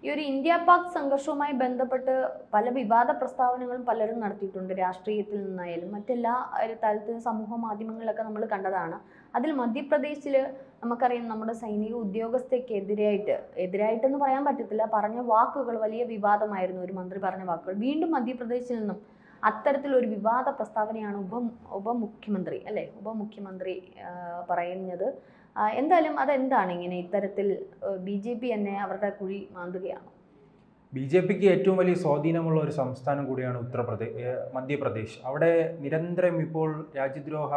ഈ ഒരു ഇന്ത്യ പാക് സംഘർഷവുമായി ബന്ധപ്പെട്ട് പല വിവാദ പ്രസ്താവനകളും പലരും നടത്തിയിട്ടുണ്ട്. രാഷ്ട്രീയത്തിൽ നിന്നായാലും മറ്റെല്ലാ തലത്തിൽ സമൂഹ മാധ്യമങ്ങളിലൊക്കെ നമ്മൾ കണ്ടതാണ്. അതിൽ മധ്യപ്രദേശിൽ നമുക്കറിയാം, നമ്മുടെ സൈനിക എതിരായിട്ടെന്ന് പറയാൻ പറ്റത്തില്ല, പറഞ്ഞ വാക്കുകൾ വലിയ വിവാദമായിരുന്നു. ഒരു മന്ത്രി പറഞ്ഞ വാക്കുകൾ വീണ്ടും മധ്യപ്രദേശിൽ നിന്നും അത്തരത്തിലൊരു വിവാദ പ്രസ്താവനയാണ് ഉപമുഖ്യമന്ത്രി പറയുന്നത്. എന്തായാലും അതെന്താണ് ഇങ്ങനെ ഇത്തരത്തിൽ BJP തന്നെ അവരുടെ കുഴി മാന്തുകയാണ്? BJPക്ക് ഏറ്റവും വലിയ സ്വാധീനമുള്ള ഒരു സംസ്ഥാനം കൂടിയാണ് മധ്യപ്രദേശ്. അവിടെ നിരന്തരം ഇപ്പോൾ രാജ്യദ്രോഹ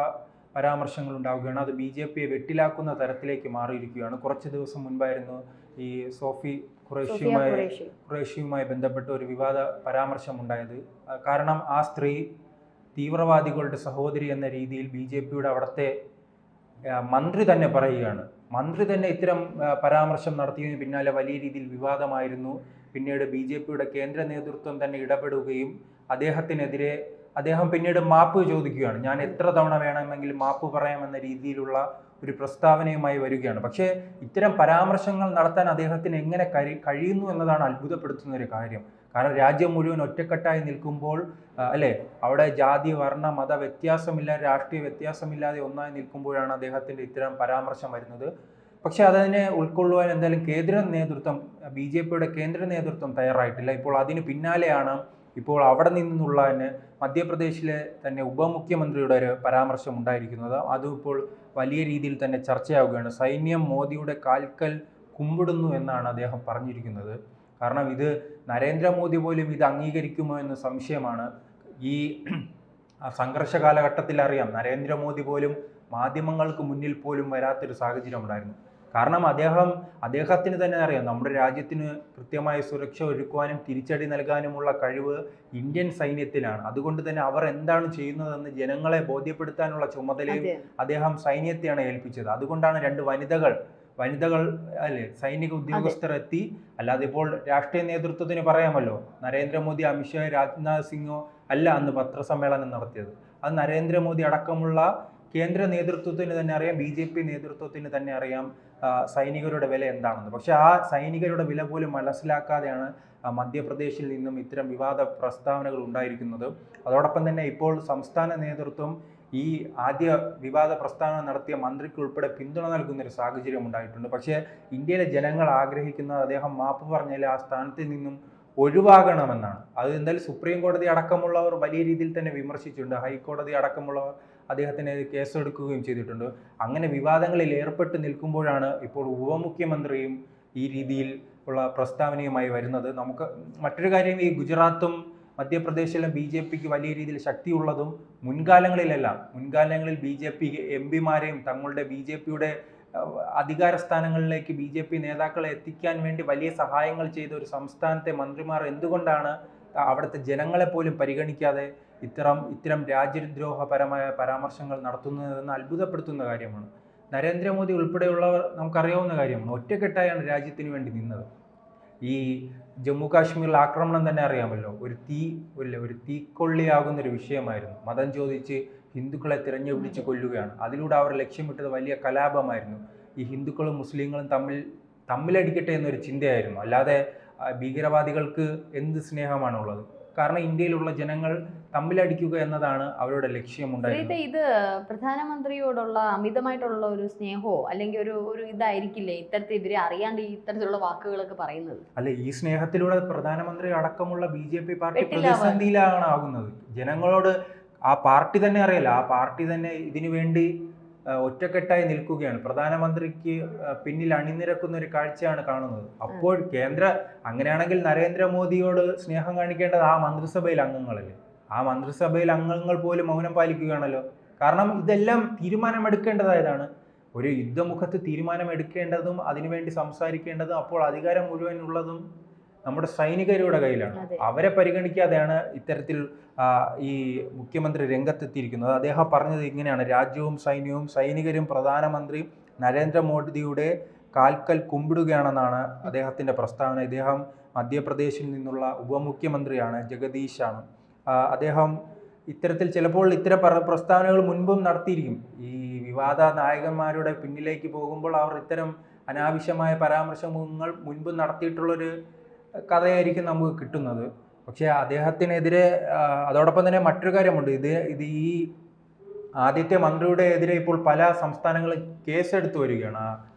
പരാമർശങ്ങൾ ഉണ്ടാവുകയാണ്. അത് BJPയെ വെട്ടിലാക്കുന്ന തരത്തിലേക്ക് മാറിയിരിക്കുകയാണ്. കുറച്ച് ദിവസം മുൻപായിരുന്നു ഈ സോഫി ഖുറേഷിയുമായി ബന്ധപ്പെട്ട് ഒരു വിവാദ പരാമർശം ഉണ്ടായത്. കാരണം ആ സ്ത്രീ തീവ്രവാദികളുടെ സഹോദരി എന്ന രീതിയിൽ BJPയുടെ അവിടുത്തെ മന്ത്രി തന്നെ പറയുകയാണ്. മന്ത്രി തന്നെ ഇത്തരം പരാമർശം നടത്തിയതിന് പിന്നാലെ വലിയ രീതിയിൽ വിവാദമായിരുന്നു. പിന്നീട് BJPയുടെ കേന്ദ്ര നേതൃത്വം തന്നെ ഇടപെടുകയും അദ്ദേഹം പിന്നീട് മാപ്പ് ചോദിക്കുകയാണ്. ഞാൻ എത്ര തവണ വേണമെങ്കിലും മാപ്പ് പറയാമെന്ന രീതിയിലുള്ള ഒരു പ്രസ്താവനയുമായി വരികയാണ്. പക്ഷേ ഇത്തരം പരാമർശങ്ങൾ നടത്താൻ അദ്ദേഹത്തിന് എങ്ങനെ കഴിയുന്നു എന്നതാണ് അത്ഭുതപ്പെടുത്തുന്ന ഒരു കാര്യം. കാരണം രാജ്യം മുഴുവൻ ഒറ്റക്കെട്ടായി നിൽക്കുമ്പോൾ അവിടെ ജാതി വർണ്ണ മത വ്യത്യാസമില്ലാതെ, രാഷ്ട്രീയ വ്യത്യാസമില്ലാതെ ഒന്നായി നിൽക്കുമ്പോഴാണ് അദ്ദേഹത്തിൻ്റെ ഇത്തരം പരാമർശം വരുന്നത്. പക്ഷെ അതിനെ ഉൾക്കൊള്ളുവാൻ എന്തായാലും BJPയുടെ കേന്ദ്ര നേതൃത്വം തയ്യാറായിട്ടില്ല. ഇപ്പോൾ അതിന് പിന്നാലെയാണ് ഇപ്പോൾ അവിടെ നിന്നുള്ള മധ്യപ്രദേശിലെ തന്നെ ഉപമുഖ്യമന്ത്രിയുടെ ഒരു പരാമർശം ഉണ്ടായിരിക്കുന്നത്. അതും ഇപ്പോൾ വലിയ രീതിയിൽ തന്നെ ചർച്ചയാവുകയാണ്. സൈന്യം മോദിയുടെ കാൽക്കൽ കുമ്പിടുന്നു എന്നാണ് അദ്ദേഹം പറഞ്ഞിരിക്കുന്നത്. കാരണം ഇത് നരേന്ദ്രമോദി പോലും ഇത് അംഗീകരിക്കുമോ എന്ന് സംശയമാണ്. ഈ സംഘർഷ കാലഘട്ടത്തിൽ അറിയാം, നരേന്ദ്രമോദി പോലും മാധ്യമങ്ങൾക്ക് മുന്നിൽ പോലും വരാത്തൊരു സാഹചര്യം ഉണ്ടായിരുന്നു. കാരണം അദ്ദേഹത്തിന് തന്നെ അറിയാം, നമ്മുടെ രാജ്യത്തിന് കൃത്യമായ സുരക്ഷ ഒരുക്കുവാനും തിരിച്ചടി നൽകാനുമുള്ള കഴിവ് ഇന്ത്യൻ സൈന്യത്തിലാണ്. അതുകൊണ്ട് തന്നെ അവർ എന്താണ് ചെയ്യുന്നതെന്ന് ജനങ്ങളെ ബോധ്യപ്പെടുത്താനുള്ള ചുമതലയും അദ്ദേഹം സൈന്യത്തെയാണ് ഏൽപ്പിച്ചത്. അതുകൊണ്ടാണ് 2 വനിതകൾ സൈനിക ഉദ്യോഗസ്ഥർ എത്തി. അല്ലാതെ ഇപ്പോൾ രാഷ്ട്രീയ നേതൃത്വത്തിന് പറയാമല്ലോ, നരേന്ദ്രമോദി, അമിത്ഷാ, രാജ്നാഥ് സിംഗോ അല്ല അന്ന് പത്രസമ്മേളനം നടത്തിയത്. അത് നരേന്ദ്രമോദി അടക്കമുള്ള കേന്ദ്ര നേതൃത്വത്തിന് തന്നെ അറിയാം, BJP നേതൃത്വത്തിന് തന്നെ അറിയാം സൈനികരുടെ വില എന്താണെന്ന്. പക്ഷെ ആ സൈനികരുടെ വില പോലും മനസ്സിലാക്കാതെയാണ് മധ്യപ്രദേശിൽ നിന്നും ഇത്തരം വിവാദ പ്രസ്താവനകൾ ഉണ്ടായിരിക്കുന്നത്. അതോടൊപ്പം തന്നെ ഇപ്പോൾ സംസ്ഥാന നേതൃത്വം ഈ ആദ്യ വിവാദ പ്രസ്താവന നടത്തിയ മന്ത്രിക്ക് ഉൾപ്പെടെ പിന്തുണ നൽകുന്ന ഒരു സാഹചര്യം ഉണ്ടായിട്ടുണ്ട്. പക്ഷേ ഇന്ത്യയിലെ ജനങ്ങൾ ആഗ്രഹിക്കുന്നത് അദ്ദേഹം മാപ്പ് പറഞ്ഞാൽ ആ സ്ഥാനത്ത് നിന്നും ഒഴിവാകണമെന്നാണ്. അത് എന്തായാലും സുപ്രീം കോടതി അടക്കമുള്ളവർ വലിയ രീതിയിൽ തന്നെ വിമർശിച്ചിട്ടുണ്ട്. ഹൈക്കോടതി അടക്കമുള്ളവർ അദ്ദേഹത്തിന് കേസെടുക്കുകയും ചെയ്തിട്ടുണ്ട്. അങ്ങനെ വിവാദങ്ങളിൽ ഏർപ്പെട്ട് നിൽക്കുമ്പോഴാണ് ഇപ്പോൾ ഉപമുഖ്യമന്ത്രിയും ഈ രീതിയിൽ ഉള്ള പ്രസ്താവനയുമായി വരുന്നത്. നമുക്ക് മറ്റൊരു കാര്യം, ഈ ഗുജറാത്തും മധ്യപ്രദേശിലും BJPക്ക് വലിയ രീതിയിൽ ശക്തിയുള്ളതും മുൻകാലങ്ങളിൽ BJP MP-മാരെയും തങ്ങളുടെ BJPയുടെ അധികാര സ്ഥാനങ്ങളിലേക്ക് BJP നേതാക്കളെ എത്തിക്കാൻ വേണ്ടി വലിയ സഹായങ്ങൾ ചെയ്ത ഒരു സംസ്ഥാനത്തെ മന്ത്രിമാർ എന്തുകൊണ്ടാണ് അവിടുത്തെ ജനങ്ങളെ പോലും പരിഗണിക്കാതെ ഇത്തരം രാജ്യദ്രോഹപരമായ പരാമർശങ്ങൾ നടത്തുന്നതെന്ന് അത്ഭുതപ്പെടുത്തുന്ന കാര്യമാണ്. നരേന്ദ്രമോദി ഉൾപ്പെടെയുള്ളവർ നമുക്കറിയാവുന്ന കാര്യമാണ്, ഒറ്റക്കെട്ടായാണ് രാജ്യത്തിന് വേണ്ടി നിന്നത്. ഈ ജമ്മു കാശ്മീരിൽ ആക്രമണം തന്നെ അറിയാമല്ലോ, ഒരു തീക്കൊള്ളിയാകുന്നൊരു വിഷയമായിരുന്നു. മതം ചോദിച്ച് ഹിന്ദുക്കളെ തിരഞ്ഞുപിടിച്ച് കൊല്ലുകയാണ്. അതിലൂടെ അവർ ലക്ഷ്യമിട്ടത് വലിയ കലാപമായിരുന്നു. ഈ ഹിന്ദുക്കളും മുസ്ലിങ്ങളും തമ്മിലടിക്കട്ടെ എന്നൊരു ചിന്തയായിരുന്നു. അല്ലാതെ ഭീകരവാദികൾക്ക് എന്ത് സ്നേഹമാണുള്ളത്? കാരണം ഇന്ത്യയിലുള്ള ജനങ്ങൾ തമ്മിലടിക്കുക എന്നതാണ് അവരുടെ ലക്ഷ്യമുണ്ടായിരുന്നത്. ഇത് പ്രധാനമന്ത്രിയോടുള്ള അമിതമായിട്ടുള്ള ഒരു സ്നേഹമോ അല്ലെങ്കിൽ ഒരു ഇതായിരിക്കില്ലേ ഇത്തരത്തിൽ ഇവരെ അറിയാണ്ട് ഇത്തരത്തിലുള്ള വാക്കുകളൊക്കെ പറയുന്നത്? അല്ല, ഈ സ്നേഹത്തിലൂടെ പ്രധാനമന്ത്രി അടക്കമുള്ള BJP പാർട്ടി പ്രതിസന്ധിയിലാണ് ആകുന്നത്. ജനങ്ങളോട് ആ പാർട്ടി തന്നെ അറിയില്ല, ആ പാർട്ടി തന്നെ ഇതിനു വേണ്ടി ഒറ്റക്കെട്ടായി നിൽക്കുകയാണ്. പ്രധാനമന്ത്രിക്ക് പിന്നിൽ അണിനിരക്കുന്ന ഒരു കാഴ്ചയാണ് കാണുന്നത്. അപ്പോൾ അങ്ങനെയാണെങ്കിൽ നരേന്ദ്രമോദിയോട് സ്നേഹം കാണിക്കേണ്ടത് ആ മന്ത്രിസഭയിലെ അംഗങ്ങളല്ലേ? ആ മന്ത്രിസഭയിലെ അംഗങ്ങൾ പോലും മൗനം പാലിക്കുകയാണല്ലോ. കാരണം ഇതെല്ലാം തീരുമാനമെടുക്കേണ്ടതായതാണ്. ഒരു യുദ്ധമുഖത്ത് തീരുമാനമെടുക്കേണ്ടതും അതിനുവേണ്ടി സംസാരിക്കേണ്ടതും അപ്പോൾ അധികാരം മുഴുവൻ ഉള്ളതും നമ്മുടെ സൈനികരുടെ കയ്യിലാണ്. അവരെ പരിഗണിക്കാതെയാണ് ഇത്തരത്തിൽ ഈ മുഖ്യമന്ത്രി രംഗത്തെത്തിയിരിക്കുന്നത്. അദ്ദേഹം പറഞ്ഞത് ഇങ്ങനെയാണ്: രാജ്യവും സൈനികരും പ്രധാനമന്ത്രിയും നരേന്ദ്രമോദിയുടെ കാൽക്കൽ കുമ്പിടുകയാണെന്നാണ് അദ്ദേഹത്തിൻ്റെ പ്രസ്താവന. ഇദ്ദേഹം മധ്യപ്രദേശിൽ നിന്നുള്ള ഉപമുഖ്യമന്ത്രിയാണ്, ജഗദീഷാണ്. അദ്ദേഹം ചിലപ്പോൾ ഇത്തരം പ്രസ്താവനകൾ മുൻപും നടത്തിയിരിക്കും. ഈ വിവാദ നായകന്മാരുടെ പിന്നിലേക്ക് പോകുമ്പോൾ അവർ ഇത്തരം അനാവശ്യമായ പരാമർശങ്ങൾ മുൻപ് നടത്തിയിട്ടുള്ളൊരു കഥയായിരിക്കും നമുക്ക് കിട്ടുന്നത്. പക്ഷേ അദ്ദേഹത്തിനെതിരെ അതോടൊപ്പം തന്നെ മറ്റൊരു കാര്യമുണ്ട്. ഇത് ഈ ആദ്യത്തെ മന്ത്രിയുടെ എതിരെ ഇപ്പോൾ പല സംസ്ഥാനങ്ങളും കേസെടുത്തു വരികയാണ്. ആ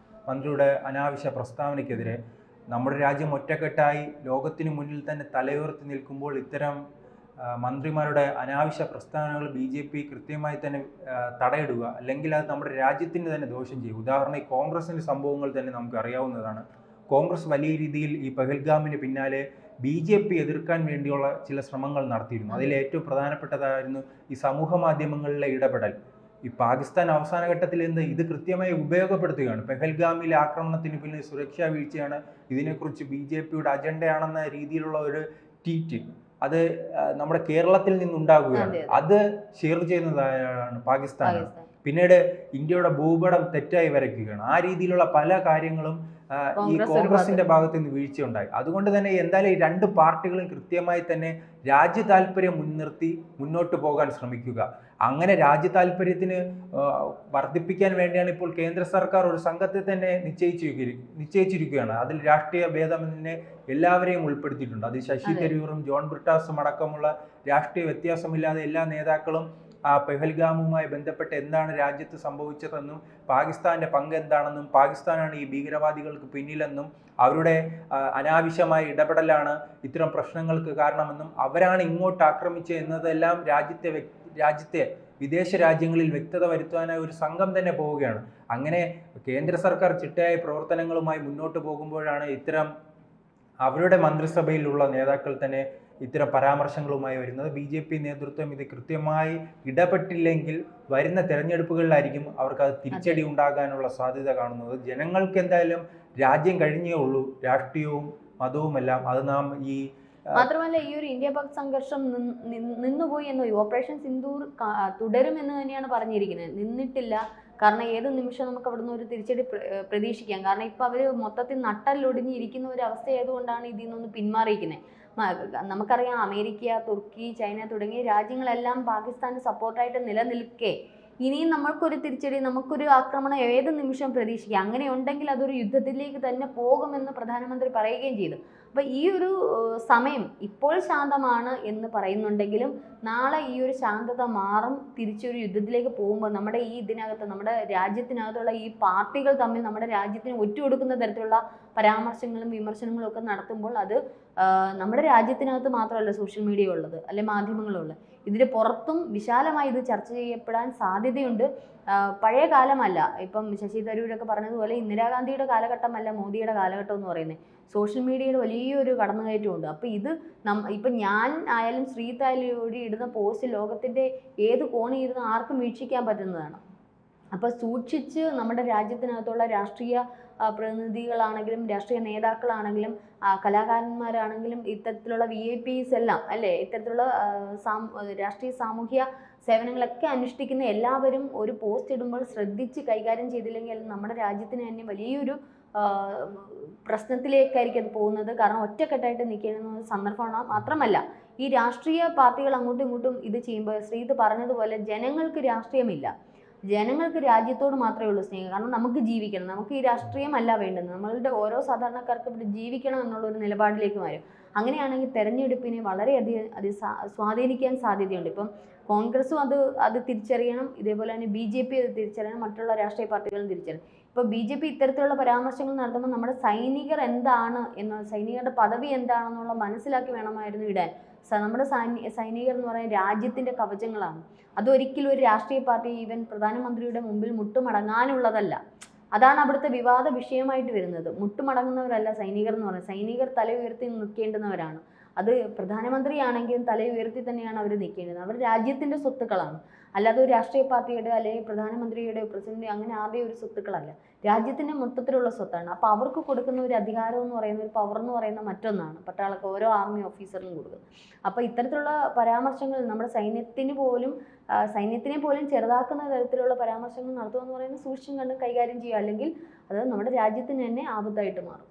മന്ത്രിയുടെ അനാവശ്യ പ്രസ്താവനയ്ക്കെതിരെ. നമ്മുടെ രാജ്യം ഒറ്റക്കെട്ടായി ലോകത്തിന് മുന്നിൽ തന്നെ തലയുയർത്തി നിൽക്കുമ്പോൾ ഇത്തരം മന്ത്രിമാരുടെ അനാവശ്യ പ്രസ്താവനകൾ BJP കൃത്യമായി തന്നെ തടയിടുക, അല്ലെങ്കിൽ അത് നമ്മുടെ രാജ്യത്തിന് തന്നെ ദോഷം ചെയ്യും. ഉദാഹരണം, ഈ കോൺഗ്രസിൻ്റെ സംഭവങ്ങൾ തന്നെ നമുക്ക് അറിയാവുന്നതാണ്. കോൺഗ്രസ് വലിയ രീതിയിൽ ഈ പഹൽഗാമിന് പിന്നാലെ BJP എതിർക്കാൻ വേണ്ടിയുള്ള ചില ശ്രമങ്ങൾ നടത്തിയിരുന്നു. അതിൽ ഏറ്റവും പ്രധാനപ്പെട്ടതായിരുന്നു ഈ സമൂഹ മാധ്യമങ്ങളിലെ ഇടപെടൽ. ഈ പാകിസ്ഥാൻ അവസാന ഘട്ടത്തിൽ ഇത് കൃത്യമായി ഉപയോഗപ്പെടുത്തുകയാണ്. പെഹൽഗാമിലെ ആക്രമണത്തിന് പിന്നിൽ സുരക്ഷാ വീഴ്ചയാണ്, ഇതിനെക്കുറിച്ച് BJPയുടെ അജണ്ടയാണെന്ന രീതിയിലുള്ള ഒരു ട്വീറ്റ് അത് നമ്മുടെ കേരളത്തിൽ നിന്നുണ്ടാകുകയാണ്. അത് ഷെയർ ചെയ്യുന്നതാണ് പാകിസ്ഥാനാണ്. പിന്നീട് ഇന്ത്യയുടെ ഭൂപടം തെറ്റായി വരയ്ക്കുകയാണ്. ആ രീതിയിലുള്ള പല കാര്യങ്ങളും ഈ കോൺഗ്രസിന്റെ ഭാഗത്ത് നിന്ന് വീഴ്ചയുണ്ടായി. അതുകൊണ്ട് തന്നെ എന്തായാലും ഈ രണ്ട് പാർട്ടികളും കൃത്യമായി തന്നെ രാജ്യ താല്പര്യം മുൻനിർത്തി മുന്നോട്ട് പോകാൻ ശ്രമിക്കുക. അങ്ങനെ രാജ്യ താല്പര്യത്തിന് വർദ്ധിപ്പിക്കാൻ വേണ്ടിയാണ് ഇപ്പോൾ കേന്ദ്ര സർക്കാർ ഒരു സംഘത്തെ തന്നെ നിശ്ചയിച്ചിരിക്കുകയാണ്. അതിൽ രാഷ്ട്രീയ ഭേദമന്യേ എല്ലാവരെയും ഉൾപ്പെടുത്തിയിട്ടുണ്ട്. അതിൽ ശശി തരൂരും ജോൺ ബ്രിട്ടാസും അടക്കമുള്ള രാഷ്ട്രീയ വ്യത്യാസമില്ലാതെ എല്ലാ നേതാക്കളും ആ പെഹൽഗാമുമായി ബന്ധപ്പെട്ട് എന്താണ് രാജ്യത്ത് സംഭവിച്ചതെന്നും പാകിസ്ഥാന്റെ പങ്ക് എന്താണെന്നും പാകിസ്ഥാനാണ് ഈ ഭീകരവാദികൾക്ക് പിന്നിലെന്നും അവരുടെ അനാവശ്യമായ ഇടപെടലാണ് ഇത്തരം പ്രശ്നങ്ങൾക്ക് കാരണമെന്നും അവരാണ് ഇങ്ങോട്ട് ആക്രമിച്ചത് എന്നതെല്ലാം രാജ്യത്തെ വിദേശ രാജ്യങ്ങളിൽ വ്യക്തത വരുത്താനായി ഒരു സംഘം തന്നെ പോവുകയാണ്. അങ്ങനെ കേന്ദ്ര സർക്കാർ ചിട്ടയായ പ്രവർത്തനങ്ങളുമായി മുന്നോട്ട് പോകുമ്പോഴാണ് ഇത്തരം അവരുടെ മന്ത്രിസഭയിലുള്ള നേതാക്കൾ തന്നെ ഇത്തരം പരാമർശങ്ങളുമായി വരുന്നത്. BJP നേതൃത്വം ഇത് കൃത്യമായി ഇടപെട്ടില്ലെങ്കിൽ വരുന്ന തെരഞ്ഞെടുപ്പുകളിലായിരിക്കും അവർക്ക് അത് തിരിച്ചടി ഉണ്ടാകാനുള്ള സാധ്യത കാണുന്നത്. ജനങ്ങൾക്ക് എന്തായാലും രാജ്യം കഴിഞ്ഞേ ഉള്ളൂ, രാഷ്ട്രീയവും മതവുമെല്ലാം. അത് നാം മാത്രമല്ല ഈ ഒരു ഇന്ത്യ പാക് സംഘർഷം നിന്നുപോയി എന്നോ ഓപ്പറേഷൻ സിന്ദൂർ തുടരുമെന്ന് തന്നെയാണ് പറഞ്ഞിരിക്കുന്നത്. നിന്നിട്ടില്ല. കാരണം ഏത് നിമിഷം നമുക്ക് അവിടുന്ന് ഒരു തിരിച്ചടി പ്രതീക്ഷിക്കാം. കാരണം ഇപ്പൊ അവര് മൊത്തത്തിൽ നട്ടല്ലൊടിഞ്ഞിരിക്കുന്ന ഒരു അവസ്ഥയായതുകൊണ്ടാണ് ഇതിൽ നിന്ന് പിന്മാറിയിരിക്കുന്നത്. നമുക്കറിയാം, അമേരിക്ക, തുർക്കി, ചൈന തുടങ്ങിയ രാജ്യങ്ങളെല്ലാം പാകിസ്ഥാന് സപ്പോർട്ടായിട്ട് നിലനിൽക്കെ ഇനിയും നമ്മൾക്കൊരു തിരിച്ചടി, നമുക്കൊരു ആക്രമണം ഏത് നിമിഷം പ്രതീക്ഷിക്കാം. അങ്ങനെ ഉണ്ടെങ്കിൽ അതൊരു യുദ്ധത്തിലേക്ക് തന്നെ പോകുമെന്ന് പ്രധാനമന്ത്രി പറയുകയും ചെയ്തു. അപ്പോൾ ഈ ഒരു സമയം ഇപ്പോൾ ശാന്തമാണ് എന്ന് പറയുന്നുണ്ടെങ്കിലും നാളെ ഈ ഒരു ശാന്തത മാറും. തിരിച്ചൊരു യുദ്ധത്തിലേക്ക് പോകുമ്പോൾ നമ്മുടെ ഈ ഇതിനകത്ത്, നമ്മുടെ രാജ്യത്തിനകത്തുള്ള ഈ പാർട്ടികൾ തമ്മിൽ നമ്മുടെ രാജ്യത്തിന് ഒറ്റുകൊടുക്കുന്ന തരത്തിലുള്ള പരാമർശങ്ങളും വിമർശനങ്ങളും ഒക്കെ നടത്തുമ്പോൾ അത് നമ്മുടെ രാജ്യത്തിനകത്ത് മാത്രമല്ല സോഷ്യൽ മീഡിയ ഉള്ളത്, അല്ലെ മാധ്യമങ്ങളുള്ളത്, ഇതിന് പുറത്തും വിശാലമായി ഇത് ചർച്ച ചെയ്യപ്പെടാൻ സാധ്യതയുണ്ട്. പഴയ കാലമല്ല, ഇപ്പം ശശി തരൂരൊക്കെ പറഞ്ഞതുപോലെ ഇന്ദിരാഗാന്ധിയുടെ കാലഘട്ടമല്ല മോദിയുടെ കാലഘട്ടം എന്ന് പറയുന്നത്. സോഷ്യൽ മീഡിയയുടെ വലിയൊരു കടന്നുകയറ്റമുണ്ട്. അപ്പോൾ ഇത് ഇപ്പം ഞാൻ ആയാലും ശ്രീതായാലും ഇടുന്ന പോസ്റ്റ് ലോകത്തിൻ്റെ ഏത് കോണിൽ ഇരുന്ന് ആർക്കും വീക്ഷിക്കാൻ പറ്റുന്നതാണ്. അപ്പോൾ സൂക്ഷിച്ച് നമ്മുടെ രാജ്യത്തിനകത്തുള്ള രാഷ്ട്രീയ പ്രതിനിധികളാണെങ്കിലും രാഷ്ട്രീയ നേതാക്കളാണെങ്കിലും കലാകാരന്മാരാണെങ്കിലും ഇത്തരത്തിലുള്ള VIPs എല്ലാം അല്ലേ, ഇത്തരത്തിലുള്ള രാഷ്ട്രീയ സാമൂഹ്യ സേവനങ്ങളൊക്കെ അനുഷ്ഠിക്കുന്ന എല്ലാവരും ഒരു പോസ്റ്റ് ഇടുമ്പോൾ ശ്രദ്ധിച്ച് കൈകാര്യം ചെയ്തില്ലെങ്കിൽ നമ്മുടെ രാജ്യത്തിന് തന്നെ വലിയൊരു പ്രശ്നത്തിലേക്കായിരിക്കും അത് പോകുന്നത്. കാരണം ഒറ്റക്കെട്ടായിട്ട് നിൽക്കുന്ന സന്ദർഭമാണ്. മാത്രമല്ല ഈ രാഷ്ട്രീയ പാർട്ടികൾ അങ്ങോട്ടും ഇങ്ങോട്ടും ഇത് ചെയ്യുമ്പോൾ ശ്രീത് പറഞ്ഞതുപോലെ ജനങ്ങൾക്ക് രാഷ്ട്രീയമില്ല, ജനങ്ങൾക്ക് രാജ്യത്തോട് മാത്രമേ ഉള്ളൂ സ്നേഹം. കാരണം നമുക്ക് ജീവിക്കണം, നമുക്ക് ഈ രാഷ്ട്രീയമല്ല വേണ്ടത്, നമ്മളുടെ ഓരോ സാധാരണക്കാർക്ക് ഇവിടെ ജീവിക്കണം എന്നുള്ളൊരു നിലപാടിലേക്ക് വരും. അങ്ങനെയാണെങ്കിൽ തെരഞ്ഞെടുപ്പിനെ വളരെയധികം അത് സ്വാധീനിക്കാൻ സാധ്യതയുണ്ട്. ഇപ്പം കോൺഗ്രസും അത് തിരിച്ചറിയണം, ഇതേപോലെ തന്നെ BJP അത് തിരിച്ചറിയണം, മറ്റുള്ള രാഷ്ട്രീയ പാർട്ടികളും തിരിച്ചറിയണം. ഇപ്പോൾ BJP ഇത്തരത്തിലുള്ള പരാമർശങ്ങൾ നടത്തുമ്പോൾ നമ്മുടെ സൈനികർ എന്താണ് സൈനികരുടെ പദവി എന്താണെന്നുള്ള മനസ്സിലാക്കി വേണമായിരുന്നു ഇടാൻ. നമ്മുടെ സൈനികർ എന്ന് പറയുന്നത് രാജ്യത്തിൻ്റെ കവചങ്ങളാണ്. അതൊരിക്കലും ഒരു രാഷ്ട്രീയ പാർട്ടി ഈവൻ പ്രധാനമന്ത്രിയുടെ മുമ്പിൽ മുട്ടുമടങ്ങാനുള്ളതല്ല. അതാണ് അവിടുത്തെ വിവാദ വിഷയമായിട്ട് വരുന്നത്. മുട്ടുമടങ്ങുന്നവരല്ല സൈനികർ എന്ന് പറയുന്നത്. സൈനികർ തല ഉയർത്തി നിൽക്കേണ്ടുന്നവരാണ്. അത് പ്രധാനമന്ത്രിയാണെങ്കിലും തല ഉയർത്തി തന്നെയാണ് അവർ നിൽക്കേണ്ടത്. അവർ രാജ്യത്തിൻ്റെ സ്വത്തുക്കളാണ്, അല്ലാതെ ഒരു രാഷ്ട്രീയ പാർട്ടിയുടെ അല്ലെങ്കിൽ പ്രധാനമന്ത്രിയുടെ പ്രസിഡന്റ് അങ്ങനെ ആരുടെയും ഒരു സ്വത്തുക്കളല്ല, രാജ്യത്തിൻ്റെ മൊത്തത്തിലുള്ള സ്വത്താണ്. അപ്പോൾ അവർക്ക് കൊടുക്കുന്ന ഒരു അധികാരം എന്ന് പറയുന്ന ഒരു പവർ എന്ന് പറയുന്ന മറ്റൊന്നാണ് പട്ടാളക്ക് ഓരോ ആർമി ഓഫീസറിനും കൊടുക്കുന്നത്. അപ്പോൾ ഇത്തരത്തിലുള്ള പരാമർശങ്ങൾ നമ്മുടെ സൈന്യത്തിനെ പോലും ചെറുതാക്കുന്ന തരത്തിലുള്ള പരാമർശങ്ങൾ നടത്തുക എന്ന് പറയുന്നത് സൂക്ഷിച്ചും കണ്ടും കൈകാര്യം ചെയ്യുക, അല്ലെങ്കിൽ അത് നമ്മുടെ രാജ്യത്തിന് തന്നെ ആപത്തായിട്ട് മാറും.